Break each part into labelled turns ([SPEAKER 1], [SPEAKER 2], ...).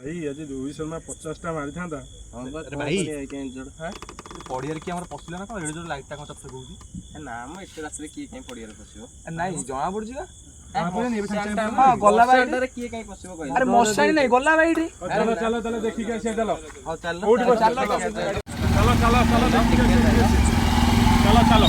[SPEAKER 1] भाई आज रोहित शर्मा 50टा मारिथांता
[SPEAKER 2] भाई पड़ियार किए पशिला ना कौन एडे जोर लाइट टा कौन चपचक होउची
[SPEAKER 3] ना हम एते रास्ते किए कहीं पड़ियार पसिबो
[SPEAKER 2] नाइ जना पड़ुची का
[SPEAKER 3] हां
[SPEAKER 2] गल्ला भाई
[SPEAKER 3] किए कहीं पसिबो कहले
[SPEAKER 2] अरे मशानी नहीं गल्ला भाई रे
[SPEAKER 1] चलो चलो चलो देखि के आसे चलो
[SPEAKER 3] हां चल
[SPEAKER 1] कोठी बस चलो चलो चलो चलो देखि के चलो चलो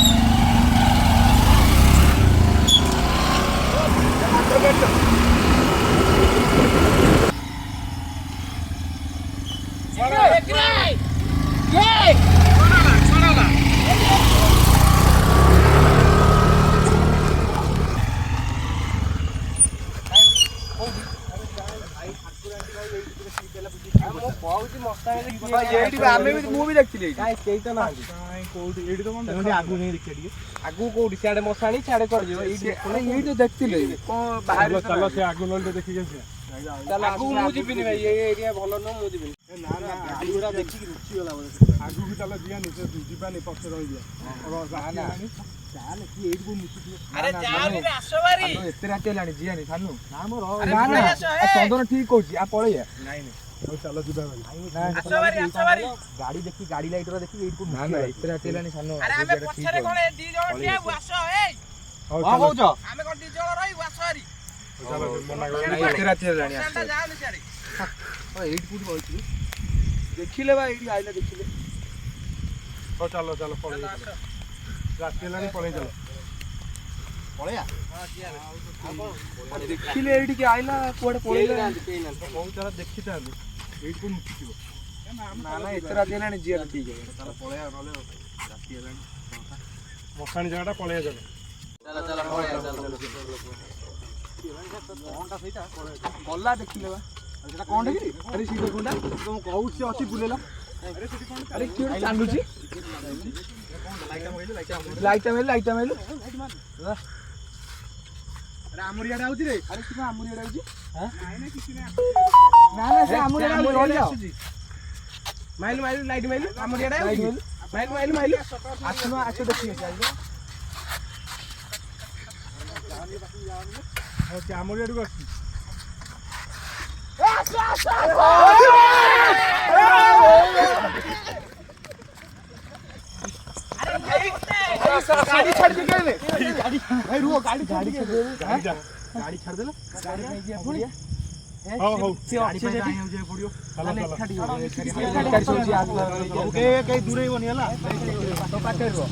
[SPEAKER 3] मशाणी छाड़े कर जो ये तो देखतिले कोन बाहर
[SPEAKER 1] चलो से आगु नल देखि के
[SPEAKER 3] चल आगु मु जिबिनी भाई ये एरिया भलो न मु जिबिनी
[SPEAKER 1] ना ना गाड़ी गुड़ा देखि रुचि होला आगु भी चलो जिया नीचे जिबानी पक्ष रहि गया और ना चाल कि एट को मुछि
[SPEAKER 3] अरे जाओ रे आसो बारी
[SPEAKER 2] एते राते लानी जियानी थानु
[SPEAKER 1] ना मोर
[SPEAKER 2] ना ना चंदन ठीक कहूची आ पळैया
[SPEAKER 1] नहीं नहीं चलो जिबा भाई
[SPEAKER 3] आसो बारी
[SPEAKER 2] गाड़ी देखी गाड़ी लाइट रो देखी एट को ना ना एते राते लानी थानु
[SPEAKER 3] अरे हमें पछरे कोन दी जण ठिया आसो ए
[SPEAKER 1] हां
[SPEAKER 2] कहउछ
[SPEAKER 3] हमें कोन दी जण रही आसो बारी
[SPEAKER 1] चलो मना कर
[SPEAKER 2] एते राते लानी
[SPEAKER 3] स्टैंड जाओ नि छाड़े
[SPEAKER 2] ओ एट फुट कहउची देखिले बा एटी आइला देखिले
[SPEAKER 1] हो चलो चलो पळे रास्ते लानी पळे चलो
[SPEAKER 2] पळैया
[SPEAKER 3] हां जिया
[SPEAKER 2] देखिले एटी के आइला कोडे पळैला
[SPEAKER 1] बहुत सारा देखि था एट को मुछि
[SPEAKER 2] ना ना एते राते लानी जिया ठीक है
[SPEAKER 1] चलो पळे नले रास्ते लानी मखानी जगहटा पळे चलो
[SPEAKER 3] चलो चलो पळे
[SPEAKER 2] कोनटा सहीटा गल्ला देखिले बा सेटा कोन देखि अरे सीधे कोनटा तुम कहू से अछि बुलेला अरे क्यों चांदुची लाइट मेल अरे आमुरियाडा आउची रे अरे किना आमुरियाडा आउची हां नाही ना किसी ने ना ना से आमुरियाडा रोल जाओ माइल लाइट माइल आमुरियाडा आउची माइल आसनो आसो देखि जाइबो
[SPEAKER 1] हो क्या मोर एडु आसी
[SPEAKER 2] गाड़ी छाड़ के गए गाड़ी भाई रुको गाड़ी छाड़ के गाड़ी छाड़ देला गाड़ी में जे पड़िया
[SPEAKER 1] हो हो
[SPEAKER 2] से अच्छे जे पड़ियो
[SPEAKER 1] चलो चलो
[SPEAKER 2] ओके कई दूर ही बनियाला तो पाटे रो